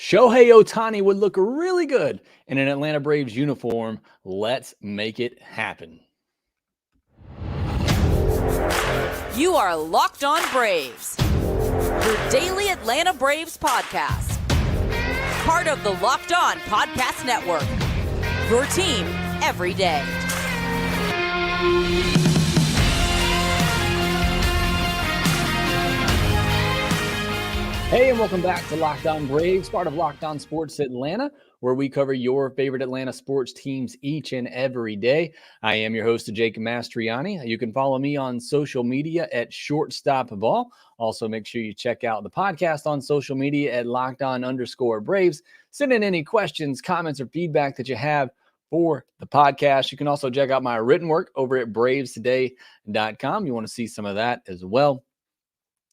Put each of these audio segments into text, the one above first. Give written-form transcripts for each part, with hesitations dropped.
Shohei Ohtani would look really good in an Atlanta Braves uniform. Let's make it happen. You are Locked On Braves, your daily Atlanta Braves podcast. Part of the Locked On Podcast Network, your team every day. Hey, and welcome back to Locked On Braves, part of Locked On Sports Atlanta, where we cover your favorite Atlanta sports teams each and every day. I am your host, Jake Mastriani. You can follow me on social media at ShortstopBall. Also, make sure you check out the podcast on social media at LockedOn_Braves. Send in any questions, comments, or feedback that you have for the podcast. You can also check out my written work over at BravesToday.com. You want to see some of that as well.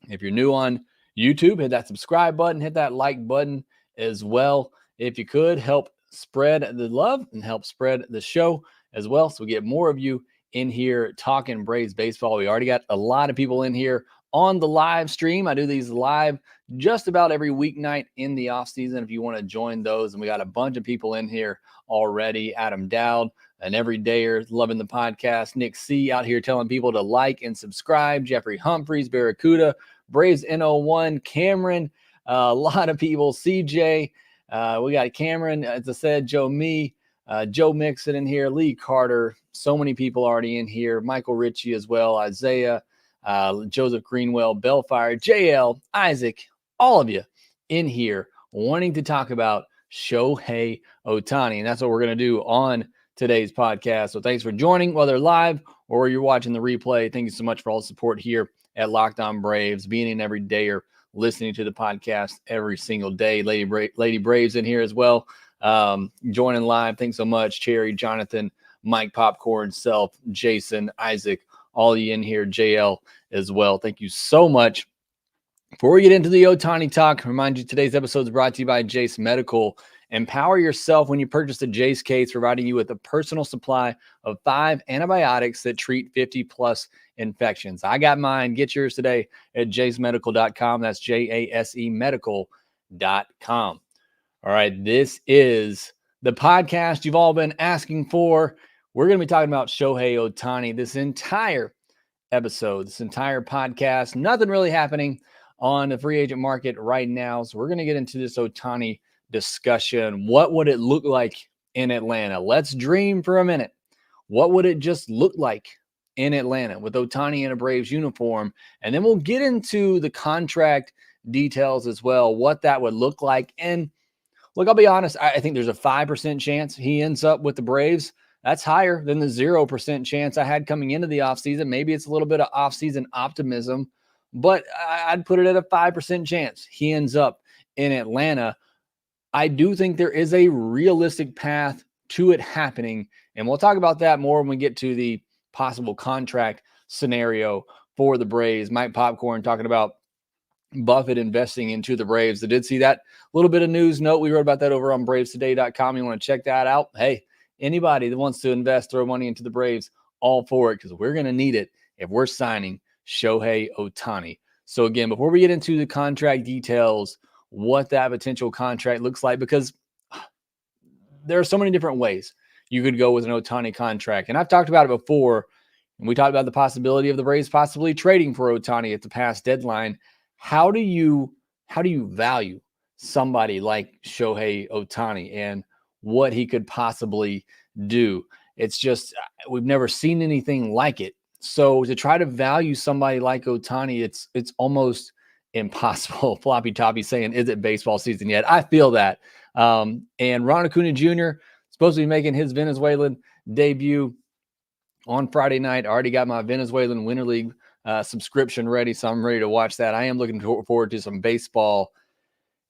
If you're new on YouTube, hit that subscribe button, hit that like button as well. If you could, help spread the love and help spread the show as well, so we get more of you in here talking Braves baseball. We already got a lot of people in here on the live stream. I do these live just about every weeknight in the off season if you want to join those. And we got a bunch of people in here already. Adam Dowd, an everydayer, loving the podcast. Nick C out here telling people to like and subscribe. Jeffrey Humphreys, Barracuda, Braves N01, Cameron, a lot of people, CJ, we got Cameron, as I said, Joe Mixon in here, Lee Carter, so many people already in here, Michael Ritchie as well, Isaiah, Joseph Greenwell, Bellfire, JL, Isaac, all of you in here wanting to talk about Shohei Ohtani, and that's what we're going to do on today's podcast. So thanks for joining, whether live or you're watching the replay. Thank you so much for all the support here at Locked On Braves, being in every day or listening to the podcast every single day. Lady Braves in here as well, joining live. Thanks so much, Cherry, Jonathan, Mike Popcorn, Self, Jason, Isaac, all you in here, JL as well. Thank you so much. Before we get into the Ohtani talk, remind you today's episode is brought to you by Jase Medical. Empower yourself when you purchase a Jase case, providing you with a personal supply of 5 antibiotics that treat 50+ infections. I got mine. Get yours today at jasemedical.com. That's JASE medical.com. All right, this is the podcast you've all been asking for. We're going to be talking about Shohei Ohtani this entire episode, this entire podcast. Nothing really happening on the free agent market right now. So we're going to get into this Ohtani discussion. What would it look like in Atlanta? Let's dream for a minute. What would it just look like in Atlanta with Ohtani in a Braves uniform? And then we'll get into the contract details as well, what that would look like. And look, I'll be honest, I think there's a 5% chance he ends up with the Braves. That's higher than the 0% chance I had coming into the offseason. Maybe it's a little bit of offseason optimism, but I'd put it at a 5% chance he ends up in Atlanta. I do think there is a realistic path to it happening, and we'll talk about that more when we get to the possible contract scenario for the Braves. Mike Popcorn talking about Buffett investing into the Braves. I did see that little bit of news note. We wrote about that over on BravesToday.com. You want to check that out? Hey, anybody that wants to invest, throw money into the Braves, all for it, because we're going to need it if we're signing Shohei Ohtani. So again, before we get into the contract details, what that potential contract looks like, because there are so many different ways you could go with an Ohtani contract. And I've talked about it before, and we talked about the possibility of the Braves possibly trading for Ohtani at the past deadline. How do you value somebody like Shohei Ohtani and what he could possibly do? It's just, we've never seen anything like it. So to try to value somebody like Ohtani, it's almost impossible. Floppy Toppy saying, is it baseball season yet? I feel that. And Ron Acuna Jr. supposed to be making his Venezuelan debut on Friday night. I already got my Venezuelan Winter League subscription ready, so I'm ready to watch that. I am looking forward to some baseball.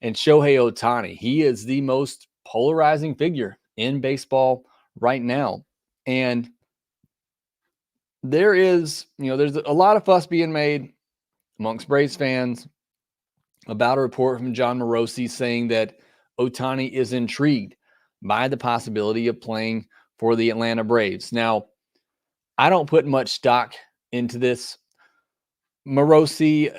And Shohei Ohtani, he is the most polarizing figure in baseball right now. And there's a lot of fuss being made amongst Braves fans about a report from John Morosi saying that Ohtani is intrigued by the possibility of playing for the Atlanta Braves. Now, I don't put much stock into this. Morosi,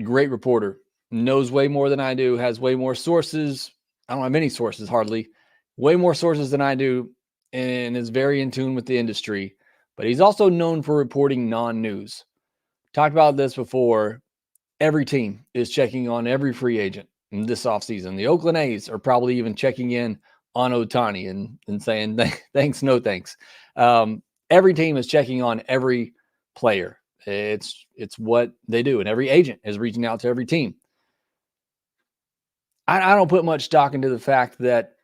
great reporter, knows way more than I do, has way more sources. I don't have any sources, hardly. Way more sources than I do, and is very in tune with the industry. But he's also known for reporting non-news. Talked about this before. Every team is checking on every free agent in this offseason. The Oakland A's are probably even checking in on Ohtani and saying, thanks, no thanks. Every team is checking on every player. It's what they do, and every agent is reaching out to every team. I don't put much stock into the fact that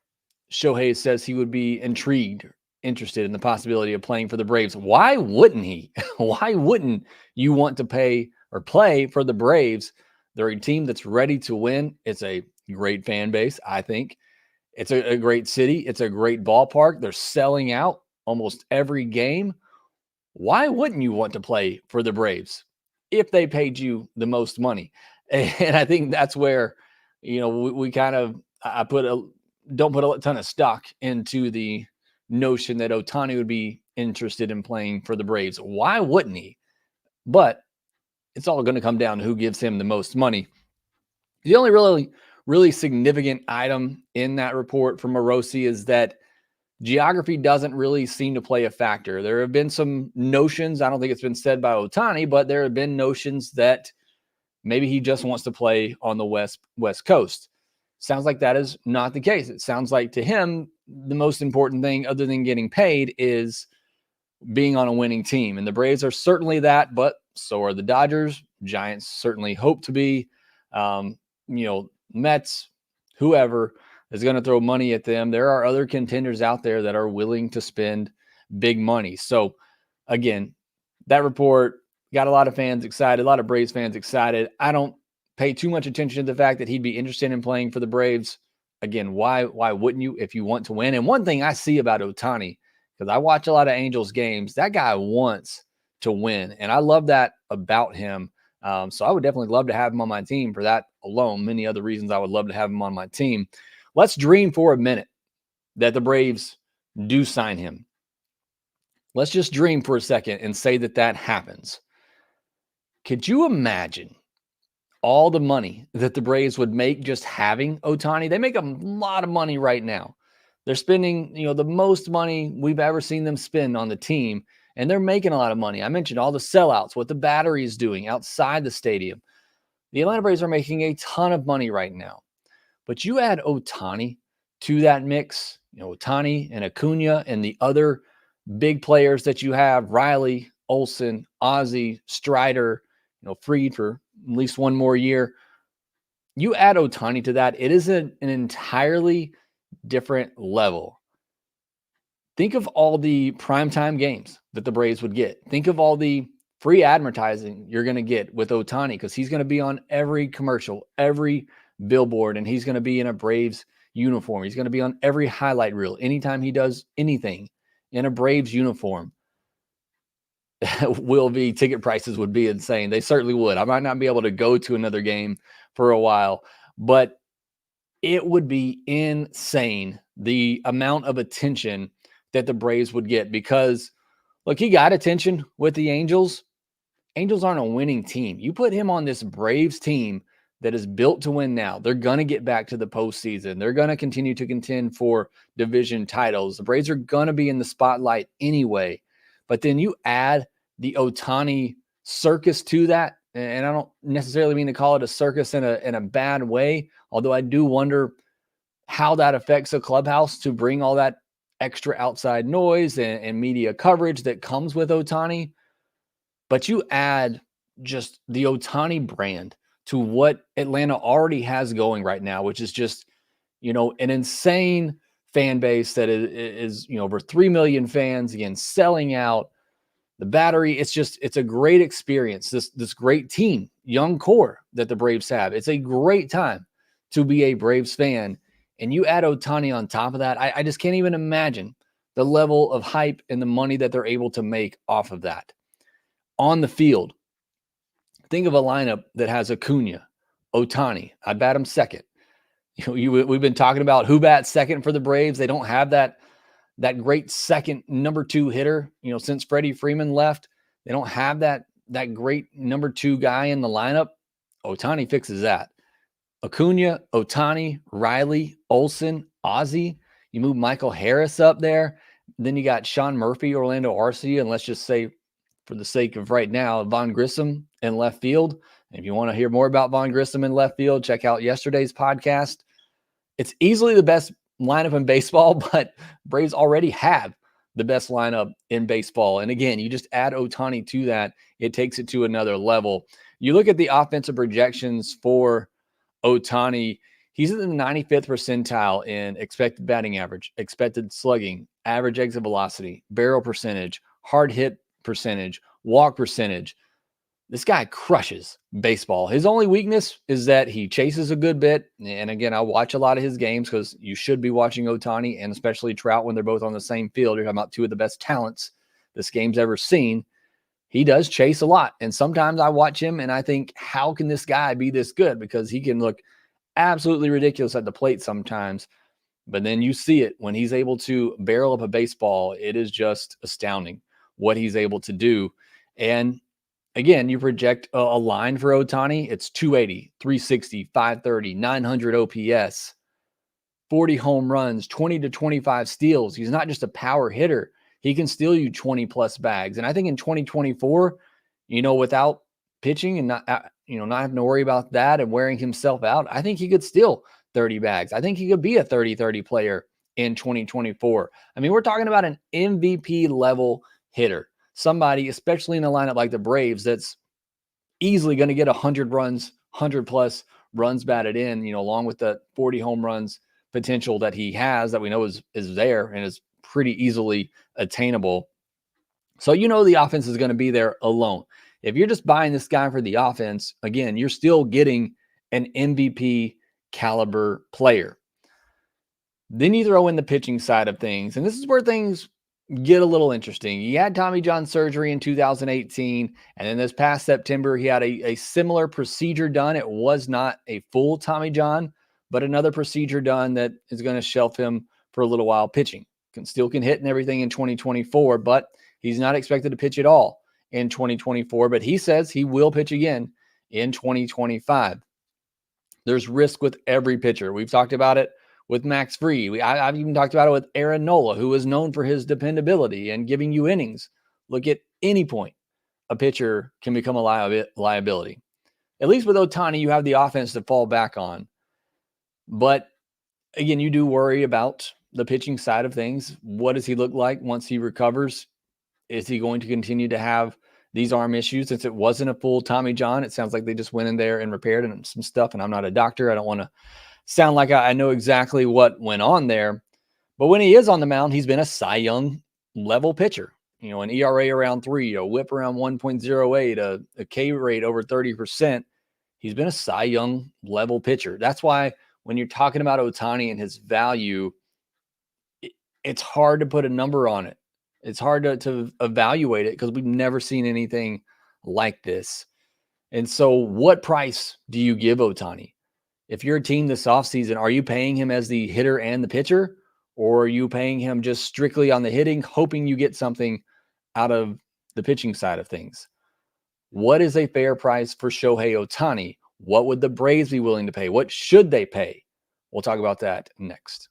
Shohei says he would be interested in the possibility of playing for the Braves. Why wouldn't he? Why wouldn't you want to pay or play for the Braves? They're a team that's ready to win. It's a great fan base, I think. It's a great city. It's a great ballpark. They're selling out almost every game. Why wouldn't you want to play for the Braves if they paid you the most money? And I think that's where, we kind of, don't put a ton of stock into the notion that Ohtani would be interested in playing for the Braves. Why wouldn't he? But it's all going to come down to who gives him the most money. The only really significant item in that report from Morosi is that geography doesn't really seem to play a factor. There have been some notions, I don't think it's been said by Ohtani, but there have been notions that maybe he just wants to play on the West Coast. Sounds like that is not the case. It sounds like to him, the most important thing other than getting paid is being on a winning team. And the Braves are certainly that, but so are the Dodgers. Giants certainly hope to be. Mets, whoever is going to throw money at them. There are other contenders out there that are willing to spend big money. So again, that report got a lot of fans excited, a lot of Braves fans excited. I don't pay too much attention to the fact that he'd be interested in playing for the Braves. Again, why wouldn't you if you want to win? And one thing I see about Ohtani, because I watch a lot of Angels games, that guy wants to win. And I love that about him. So I would definitely love to have him on my team for that alone. Many other reasons I would love to have him on my team. Let's dream for a minute that the Braves do sign him. Let's just dream for a second and say that happens. Could you imagine all the money that the Braves would make just having Ohtani? They make a lot of money right now. They're spending, the most money we've ever seen them spend on the team, and they're making a lot of money. I mentioned all the sellouts, what the Battery is doing outside the stadium. The Atlanta Braves are making a ton of money right now. But you add Ohtani to that mix, Ohtani and Acuna and the other big players that you have, Riley, Olsen, Ozzie, Strider, Fried for at least one more year. You add Ohtani to that, it is an entirely different level. Think of all the primetime games that the Braves would get. Think of all the free advertising you're going to get with Ohtani, because he's going to be on every commercial, every billboard, and he's going to be in a Braves uniform. He's going to be on every highlight reel. Anytime he does anything in a Braves uniform, ticket prices would be insane. They certainly would. I might not be able to go to another game for a while, but it would be insane the amount of attention that the Braves would get, because look, he got attention with the Angels. Angels aren't a winning team. You put him on this Braves team that is built to win now. They're going to get back to the postseason. They're going to continue to contend for division titles. The Braves are going to be in the spotlight anyway. But then you add the Ohtani circus to that, and I don't necessarily mean to call it a circus in a bad way, although I do wonder how that affects a clubhouse to bring all that extra outside noise and media coverage that comes with Ohtani. But you add just the Ohtani brand to what Atlanta already has going right now, which is just, an insane fan base that is over 3 million fans, again, selling out the Battery. It's a great experience. This great team, young core that the Braves have. It's a great time to be a Braves fan. And you add Ohtani on top of that. I just can't even imagine the level of hype and the money that they're able to make off of that. On the field, think of a lineup that has Acuna, Ohtani. I'd bat him second. We've been talking about who bats second for the Braves. They don't have that great second number two hitter, since Freddie Freeman left. They don't have that great number two guy in the lineup. Ohtani fixes that. Acuna, Ohtani, Riley, Olsen, Ozzie. You move Michael Harris up there. Then you got Sean Murphy, Orlando Arcia, and let's just say, for the sake of right now, Von Grissom in left field. If you want to hear more about Von Grissom in left field, check out yesterday's podcast. It's easily the best lineup in baseball, but Braves already have the best lineup in baseball. And again, you just add Ohtani to that, it takes it to another level. You look at the offensive projections for Ohtani, he's in the 95th percentile in expected batting average, expected slugging, average exit velocity, barrel percentage, hard hit percentage, walk percentage. This guy crushes baseball. His only weakness is that he chases a good bit. And again, I watch a lot of his games because you should be watching Ohtani and especially Trout when they're both on the same field. You're talking about two of the best talents this game's ever seen. He does chase a lot. And sometimes I watch him and I think, how can this guy be this good? Because he can look absolutely ridiculous at the plate sometimes. But then you see it when he's able to barrel up a baseball. It is just astounding what he's able to do. And again, you project a line for Ohtani. It's 280, 360, 530, 900 OPS, 40 home runs, 20 to 25 steals. He's not just a power hitter. He can steal you 20 plus bags. And I think in 2024, without pitching and not having to worry about that and wearing himself out, I think he could steal 30 bags. I think he could be a 30-30 player in 2024. I mean, we're talking about an MVP level hitter. Somebody, especially in a lineup like the Braves, that's easily going to get 100 runs, 100 plus runs batted in, along with the 40 home runs potential that he has that we know is there and is pretty easily attainable. So the offense is going to be there alone. If you're just buying this guy for the offense, again, you're still getting an MVP caliber player. Then you throw in the pitching side of things, and this is where things get a little interesting. He had Tommy John surgery in 2018, and then this past September, he had a similar procedure done. It was not a full Tommy John, but another procedure done that is going to shelf him for a little while pitching. Still can hit and everything in 2024, but he's not expected to pitch at all in 2024, but he says he will pitch again in 2025. There's risk with every pitcher. We've talked about it with Max Fried. I've even talked about it with Aaron Nola, who is known for his dependability and giving you innings. Look, at any point, a pitcher can become a liability. At least with Ohtani, you have the offense to fall back on. But again, you do worry about the pitching side of things. What does he look like once he recovers? Is he going to continue to have these arm issues? Since it wasn't a full Tommy John, it sounds like they just went in there and repaired some stuff. And I'm not a doctor. I don't want to sound like I know exactly what went on there. But when he is on the mound, he's been a Cy Young level pitcher. An ERA around 3, a whip around 1.08, a K rate over 30%. He's been a Cy Young level pitcher. That's why when you're talking about Ohtani and his value, it's hard to put a number on it. It's hard to evaluate it because we've never seen anything like this. And so what price do you give Ohtani? If you're a team this offseason, are you paying him as the hitter and the pitcher? Or are you paying him just strictly on the hitting, hoping you get something out of the pitching side of things? What is a fair price for Shohei Ohtani? What would the Braves be willing to pay? What should they pay? We'll talk about that next.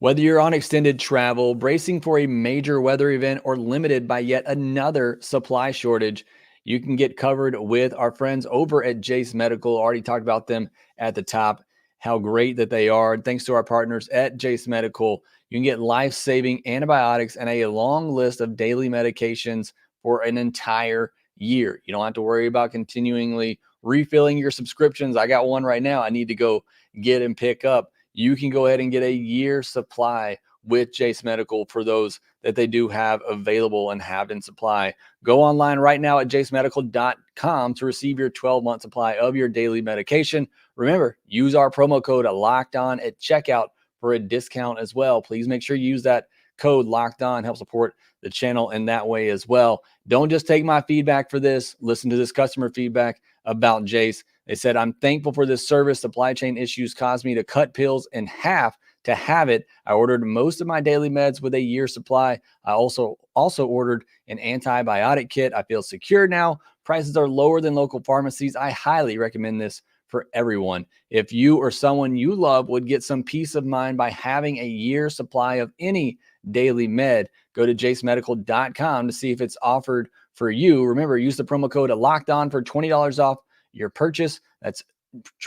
Whether you're on extended travel, bracing for a major weather event, or limited by yet another supply shortage, you can get covered with our friends over at Jase Medical. Already talked about them at the top, how great that they are. And thanks to our partners at Jase Medical, you can get life-saving antibiotics and a long list of daily medications for an entire year. You don't have to worry about continually refilling your subscriptions. I got one right now I need to go get and pick up. You can go ahead and get a year's supply with Jase Medical for those that they do have available and have in supply. Go online right now at jasemedical.com to receive your 12-month supply of your daily medication. Remember, use our promo code LOCKEDON at checkout for a discount as well. Please make sure you use that code LOCKEDON. Help support the channel in that way as well. Don't just take my feedback for this. Listen to this customer feedback about Jase. They said, I'm thankful for this service. Supply chain issues caused me to cut pills in half to have it. I ordered most of my daily meds with a year's supply. I also ordered an antibiotic kit. I feel secure now Prices are lower than local pharmacies. I highly recommend this for everyone. If you or someone you love would get some peace of mind by having a year's supply of any daily med, go to jasemedical.com to see if it's offered for you. Remember, use the promo code LOCKEDON for $20 off your purchase. That's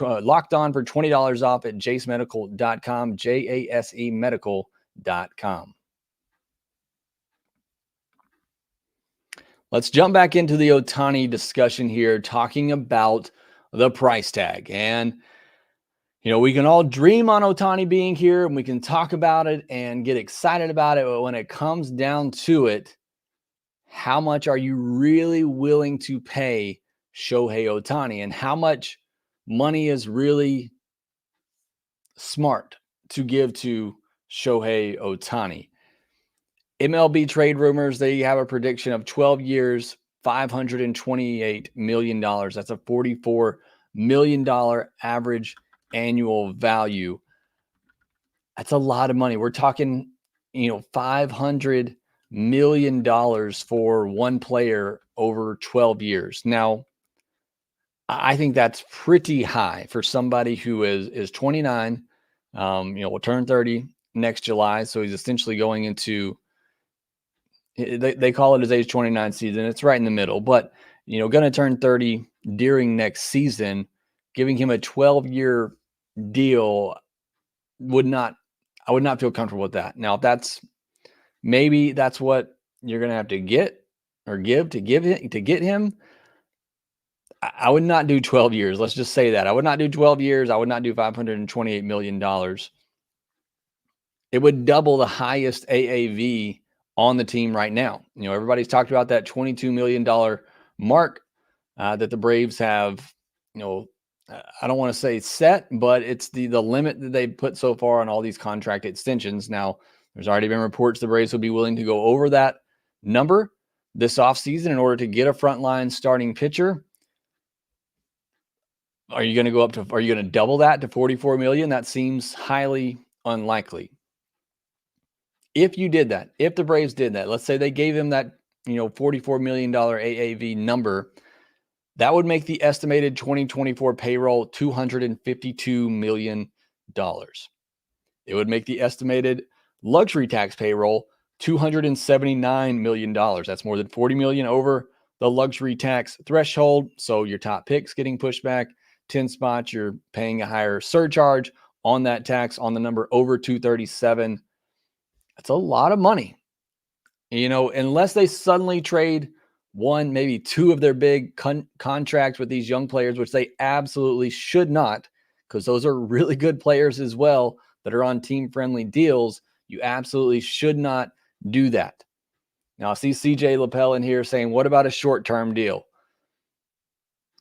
locked on for $20 off at jasemedical.com, JASE medical.com. Let's jump back into the Ohtani discussion here, talking about the price tag. And, we can all dream on Ohtani being here and we can talk about it and get excited about it. But when it comes down to it, how much are you really willing to pay Shohei Ohtani, and how much money is really smart to give to Shohei Ohtani? MLB trade rumors, they have a prediction of 12 years, $528 million. That's a $44 million average annual value. That's a lot of money. We're talking, $500 million for one player over 12 years. Now, I think that's pretty high for somebody who is 29, will turn 30 next July. So he's essentially going into, they call it his age 29 season. It's right in the middle, but, going to turn 30 during next season. Giving him a 12-year deal I would not feel comfortable with that. Now, if maybe that's what you're going to have to get or give to get him, I would not do 12 years. Let's just say that. I would not do 12 years. I would not do $528 million. It would double the highest AAV on the team right now. Everybody's talked about that $22 million mark that the Braves have, I don't want to say set, but it's the limit that they put so far on all these contract extensions. Now, there's already been reports the Braves will be willing to go over that number this offseason in order to get a frontline starting pitcher. Are you going to double that to $44 million? That seems highly unlikely. If you did that, if the Braves did that, let's say they gave him that, $44 million AAV number, that would make the estimated 2024 payroll $252 million. It would make the estimated luxury tax payroll $279 million. That's more than $40 million over the luxury tax threshold. So your top picks getting pushed back 10 spots, you're paying a higher surcharge on that tax on the number over 237. That's a lot of money. Unless they suddenly trade one, maybe two of their big contracts with these young players, which they absolutely should not, because those are really good players as well that are on team-friendly deals. You absolutely should not do that. Now, I see CJ Lapel in here saying, what about a short-term deal?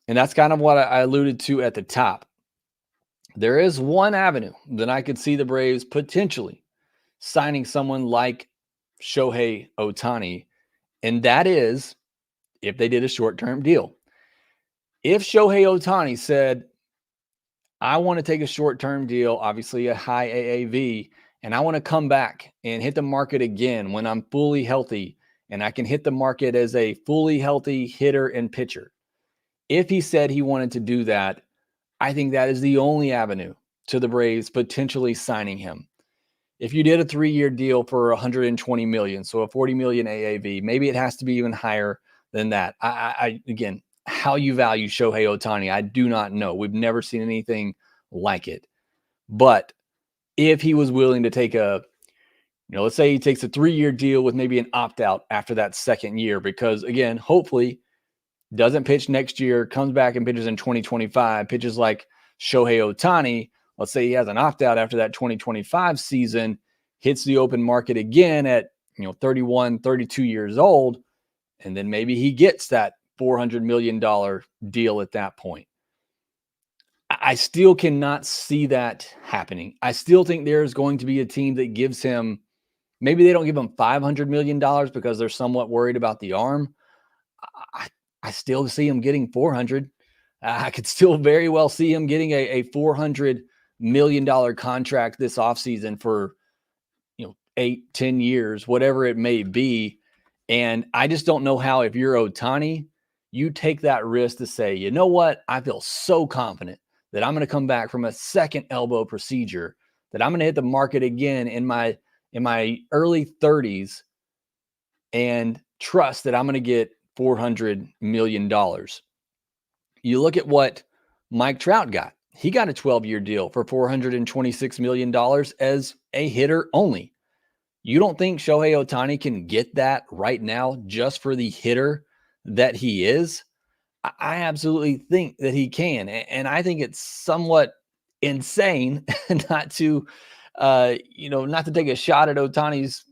And that's kind of what I alluded to at the top. There is one avenue that I could see the Braves potentially signing someone like Shohei Ohtani, and that is if they did a short-term deal. If Shohei Ohtani said, I want to take a short-term deal, obviously a high AAV, and I want to come back and hit the market again when I'm fully healthy, and I can hit the market as a fully healthy hitter and pitcher. If he said he wanted to do that, I think that is the only avenue to the Braves potentially signing him. If you did a 3-year deal for $120 million, so a $40 million AAV, maybe it has to be even higher than that. Again, how you value Shohei Ohtani, I do not know. We've never seen anything like it. But if he was willing to take let's say he takes a 3-year deal with maybe an opt-out after that second year, because again, hopefully doesn't pitch next year, comes back and pitches in 2025, pitches like Shohei Ohtani. Let's say he has an opt-out after that 2025 season, hits the open market again at 31, 32 years old, and then maybe he gets that $400 million deal at that point. I still cannot see that happening. I still think there's going to be a team that gives him, maybe they don't give him $500 million because they're somewhat worried about the arm. I still see him getting 400. I could still very well see him getting a $400 million contract this offseason for 8-10 years, whatever it may be. And I just don't know how, if you're Ohtani, you take that risk to say, you know what? I feel so confident that I'm going to come back from a second elbow procedure, that I'm going to hit the market again in my early 30s and trust that I'm going to get $400 million. You look at what Mike Trout got. He got a 12-year deal for $426 million as a hitter only. You don't think Shohei Ohtani can get that right now just for the hitter that he is? I absolutely think that he can. And I think it's somewhat insane not to, not to take a shot at Ohtani's,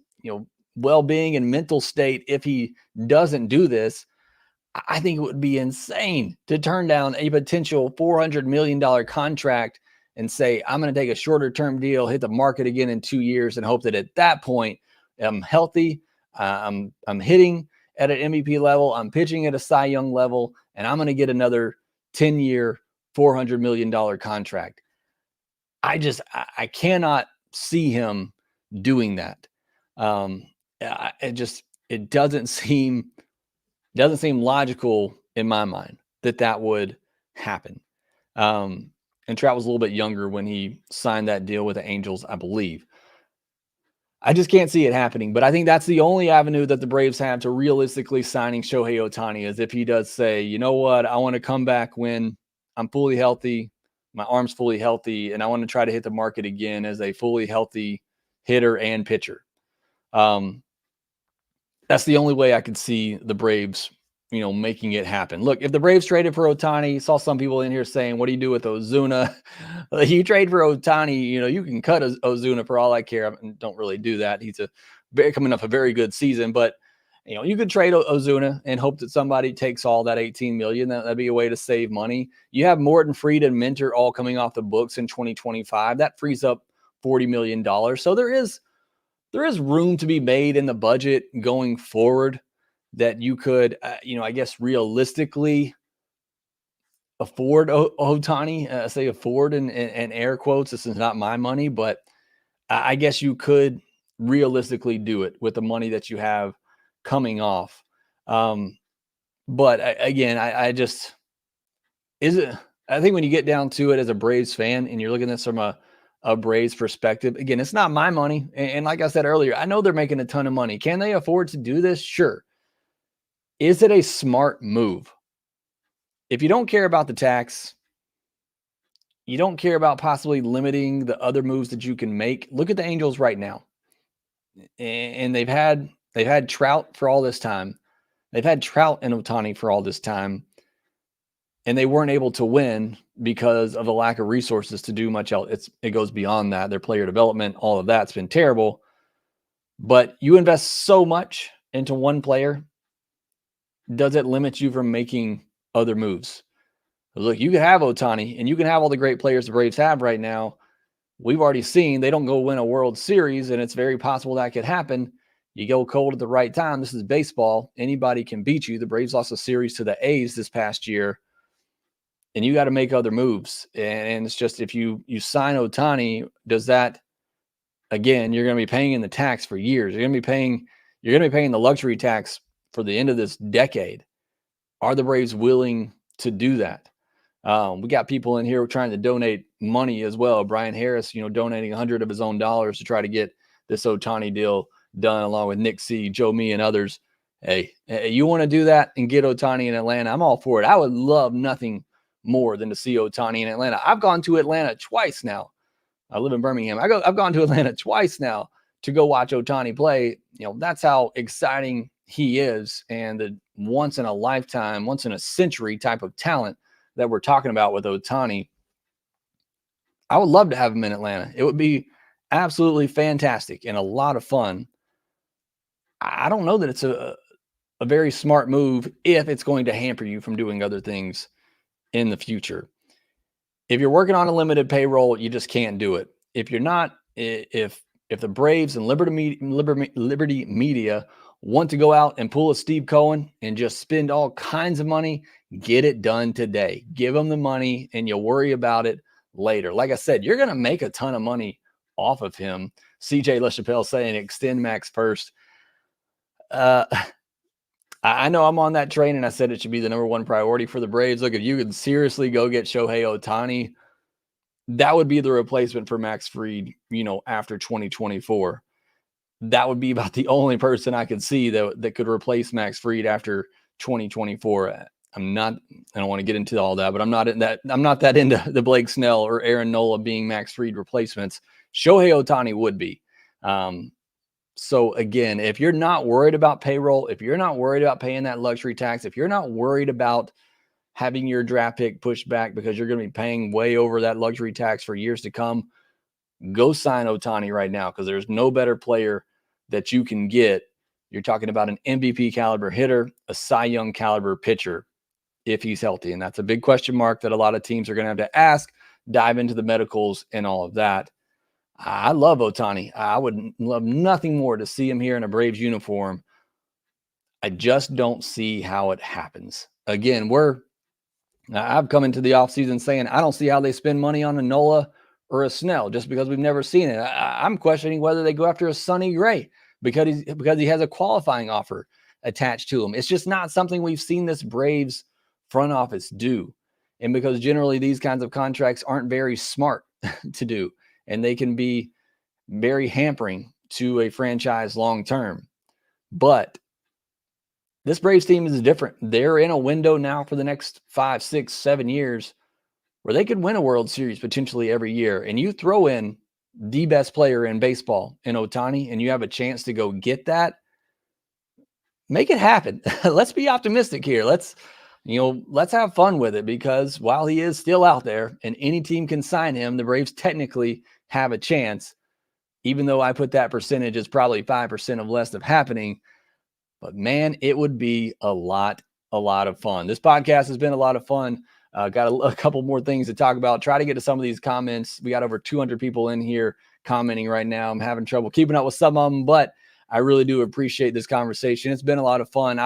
well-being and mental state if he doesn't do this. I think it would be insane to turn down a potential $400 million contract and say, I'm going to take a shorter term deal, hit the market again in 2 years, and hope that at that point I'm healthy, I'm hitting at an MVP level, I'm pitching at a Cy Young level, and I'm going to get another 10-year, $400 million contract. I cannot see him doing that. It doesn't seem logical in my mind that would happen. And Trout was a little bit younger when he signed that deal with the Angels, I believe. I just can't see it happening, but I think that's the only avenue that the Braves have to realistically signing Shohei Ohtani, is if he does say, you know what, I want to come back when I'm fully healthy, my arm's fully healthy, and I want to try to hit the market again as a fully healthy hitter and pitcher. That's the only way I could see the Braves, making it happen. Look, if the Braves traded for Ohtani, saw some people in here saying, what do you do with Ozuna? You trade for Ohtani, you can cut Ozuna for all I care. I don't really do that. He's coming off a very good season, but you could trade Ozuna and hope that somebody takes all that $18 million. That'd be a way to save money. You have Morton, Fried, and Minter all coming off the books in 2025. That frees up $40 million. So there is room to be made in the budget going forward that you could, I guess, realistically afford Ohtani. Say afford in air quotes. This is not my money, but I guess you could realistically do it with the money that you have coming off. But again, I think when you get down to it as a Braves fan and you're looking at this from a Braves perspective, again, it's not my money. And like I said earlier, I know they're making a ton of money. Can they afford to do this? Sure. Is it a smart move? If you don't care about the tax, you don't care about possibly limiting the other moves that you can make. Look at the Angels right now. And they've had Trout for all this time. They've had Trout and Ohtani for all this time. And they weren't able to win because of the lack of resources to do much else. It goes beyond that. Their player development, all of that's been terrible. But you invest so much into one player, does it limit you from making other moves? Look, you can have Ohtani and you can have all the great players the Braves have right now. We've already seen they don't go win a World Series, and it's very possible that could happen. You go cold at the right time. This is baseball. Anybody can beat you. The Braves lost a series to the A's this past year. And you got to make other moves. And it's just, if you sign Ohtani, does that, again, you're going to be paying in the tax for years. You're going to be paying the luxury tax for the end of this decade. Are the Braves willing to do that? We got people in here trying to donate money as well. Brian Harris, donating $100 of his own dollars to try to get this Ohtani deal done, along with Nick C, Joe Me, and others. Hey, you want to do that and get Ohtani in Atlanta? I'm all for it. I would love nothing more than to see Ohtani in Atlanta. I've gone to Atlanta twice now. I live in Birmingham. I've gone to Atlanta twice now to go watch Ohtani play. That's how exciting he is, and the once in a lifetime, once in a century type of talent that we're talking about with Ohtani. I would love to have him in Atlanta. It would be absolutely fantastic and a lot of fun. I don't know that it's a very smart move if it's going to hamper you from doing other things in the future. If you're working on a limited payroll, you just can't do it. If you're not, if the Braves and Liberty Media want to go out and pull a Steve Cohen and just spend all kinds of money, get it done today. Give them the money and you'll worry about it later. Like I said, you're going to make a ton of money off of him. CJ LaChapelle saying extend Max first. I know I'm on that train, and I said it should be the number one priority for the Braves. Look, if you could seriously go get Shohei Ohtani, that would be the replacement for Max Fried, after 2024. That would be about the only person I could see that could replace Max Fried after 2024. I don't want to get into all that, but I'm not that into the Blake Snell or Aaron Nola being Max Fried replacements. Shohei Ohtani would be. So again, if you're not worried about payroll, if you're not worried about paying that luxury tax, if you're not worried about having your draft pick pushed back because you're going to be paying way over that luxury tax for years to come, go sign Ohtani right now, because there's no better player that you can get. You're talking about an MVP caliber hitter, a Cy Young caliber pitcher, if he's healthy. And that's a big question mark that a lot of teams are going to have to ask, dive into the medicals and all of that. I love Ohtani. I would love nothing more to see him here in a Braves uniform. I just don't see how it happens. Again, I've come into the offseason saying I don't see how they spend money on a Nola or a Snell just because we've never seen it. I'm questioning whether they go after a Sonny Gray because he has a qualifying offer attached to him. It's just not something we've seen this Braves front office do. And because generally these kinds of contracts aren't very smart to do, and they can be very hampering to a franchise long-term. But this Braves team is different. They're in a window now for the next 5, 6, 7 years where they could win a World Series potentially every year. And you throw in the best player in baseball in Ohtani, and you have a chance to go get that, make it happen. Let's be optimistic here. Let's have fun with it, because while he is still out there and any team can sign him, the Braves technically have a chance, even though I put that percentage as probably 5% of less of happening. But man, it would be a lot of fun. This podcast has been a lot of fun. Got a couple more things to talk about. Try to get to some of these comments. We got over 200 people in here commenting right now. I'm having trouble keeping up with some of them, but I really do appreciate this conversation. It's been a lot of fun.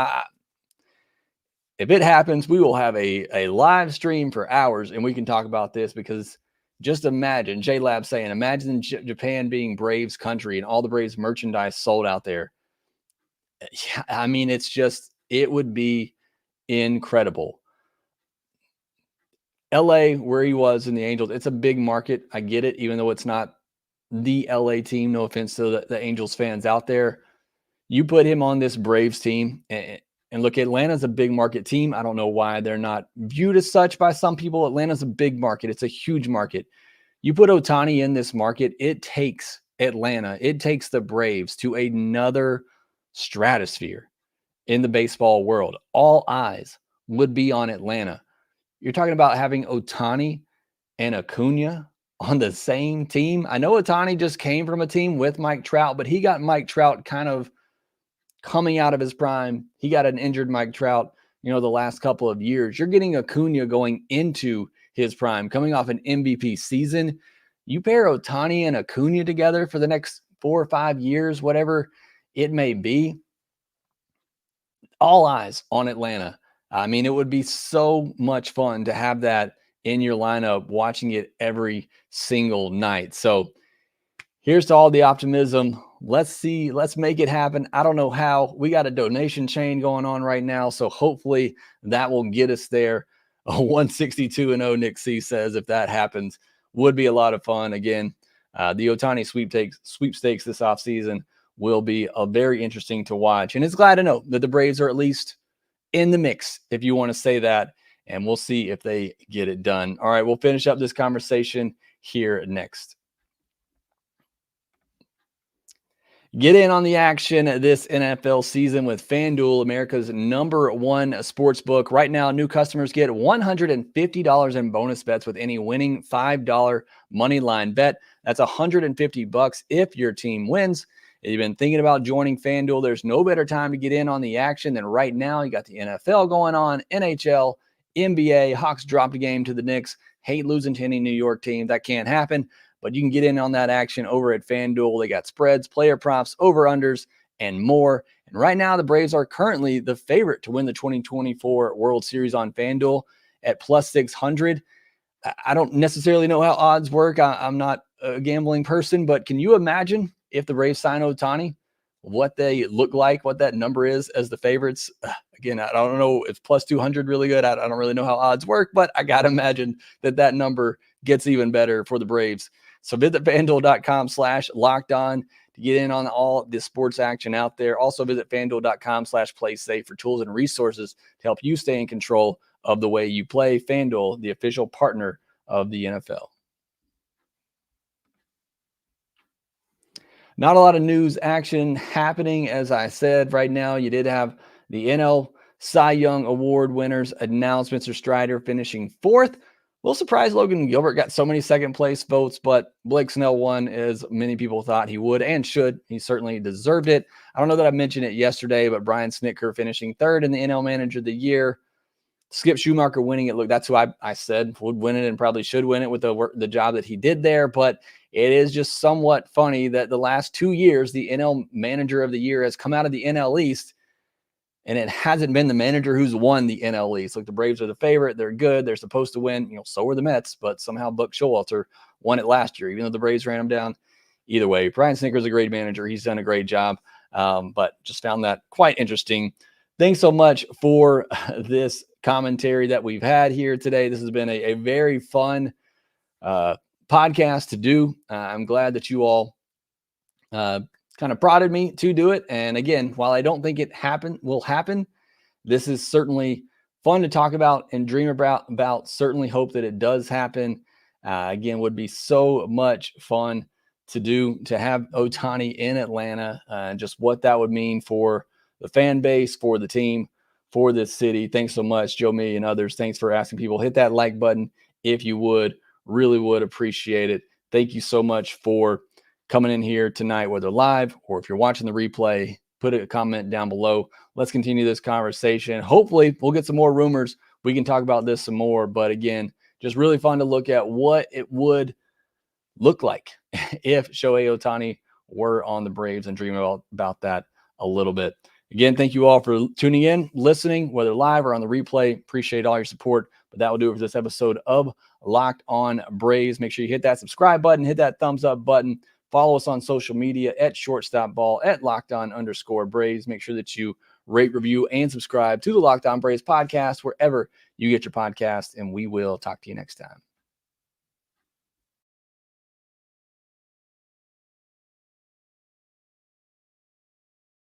If it happens, we will have a live stream for hours, and we can talk about this, because just imagine, J-Lab saying, imagine Japan being Braves country and all the Braves merchandise sold out there. Yeah, I mean, it would be incredible. LA, where he was in the Angels, it's a big market. I get it, even though it's not the LA team. No offense to the Angels fans out there. You put him on this Braves team, and look, Atlanta's a big market team. I don't know why they're not viewed as such by some people. Atlanta's a big market. It's a huge market. You put Ohtani in this market, it takes Atlanta, it takes the Braves to another stratosphere in the baseball world. All eyes would be on Atlanta. You're talking about having Ohtani and Acuna on the same team. I know Ohtani just came from a team with Mike Trout, but he got Mike Trout kind of coming out of his prime. He got an injured Mike Trout, the last couple of years. You're getting Acuna going into his prime, coming off an MVP season. You pair Ohtani and Acuna together for the next 4 or 5 years, whatever it may be. All eyes on Atlanta. I mean, it would be so much fun to have that in your lineup, watching it every single night. So here's to all the optimism. Let's make it happen. I don't know how. We got a donation chain going on right now, so hopefully that will get us there. 162-0, Nick C says, if that happens, would be a lot of fun. Again, the Ohtani sweepstakes this offseason will be very interesting to watch. And it's glad to know that the Braves are at least in the mix, if you want to say that, and we'll see if they get it done. All right, we'll finish up this conversation here next. Get in on the action this NFL season with FanDuel, America's number one sportsbook. Right now, new customers get $150 in bonus bets with any winning $5 money line bet. That's $150 if your team wins. If you've been thinking about joining FanDuel, there's no better time to get in on the action than right now. You got the NFL going on, NHL, NBA. Hawks dropped a game to the Knicks. Hate losing to any New York team. That can't happen. But you can get in on that action over at FanDuel. They got spreads, player props, over-unders, and more. And right now, the Braves are currently the favorite to win the 2024 World Series on FanDuel at plus 600. I don't necessarily know how odds work. I'm not a gambling person, but can you imagine if the Braves sign Ohtani? what they look like, what that number is as the favorites. Again, I don't know if plus 200 really good. I don't really know how odds work, but I got to imagine that number gets even better for the Braves. So visit FanDuel.com/lockedon to get in on all the sports action out there. Also visit FanDuel.com/playsafe for tools and resources to help you stay in control of the way you play. FanDuel, the official partner of the NFL. Not a lot of news action happening. As I said, right now, you did have the NL Cy Young Award winners announced. Spencer Strider finishing 4th. A little surprised Logan Gilbert got so many second place votes, but Blake Snell won as many people thought he would and should. He certainly deserved it. I don't know that I mentioned it yesterday, but Brian Snitker finishing 3rd in the NL Manager of the Year. Skip Schumacher winning it. Look, that's who I said would win it and probably should win it with the job that he did there. But it is just somewhat funny that the last 2 years, the NL Manager of the Year has come out of the NL East, and it hasn't been the manager who's won the NL East. Like, the Braves are the favorite. They're good. They're supposed to win. So were the Mets, but somehow Buck Showalter won it last year, even though the Braves ran him down. Either way, Brian Snitker's a great manager. He's done a great job, but just found that quite interesting. Thanks so much for this commentary that we've had here today. This has been a very fun podcast to do. I'm glad that you all kind of prodded me to do it. And again, while I don't think it will happen, this is certainly fun to talk about and dream about. Certainly hope that it does happen. Again, would be so much fun to do, to have Ohtani in Atlanta, just what that would mean for the fan base, for the team, for this city. Thanks so much, Joe Me and others. Thanks for asking people. Hit that like button if you would. Really would appreciate it. Thank you so much for coming in here tonight, whether live or if you're watching the replay. Put a comment down below. Let's continue this conversation. Hopefully, we'll get some more rumors. We can talk about this some more. But again, just really fun to look at what it would look like if Shohei Ohtani were on the Braves and dream about that a little bit. Again, thank you all for tuning in, listening, whether live or on the replay. Appreciate all your support. But that will do it for this episode of Locked On Braves. Make sure you hit that subscribe button, hit that thumbs up button. Follow us on social media at shortstopball, at LockedOn_Braves. Make sure that you rate, review, and subscribe to the Locked On Braves podcast wherever you get your podcast. And we will talk to you next time.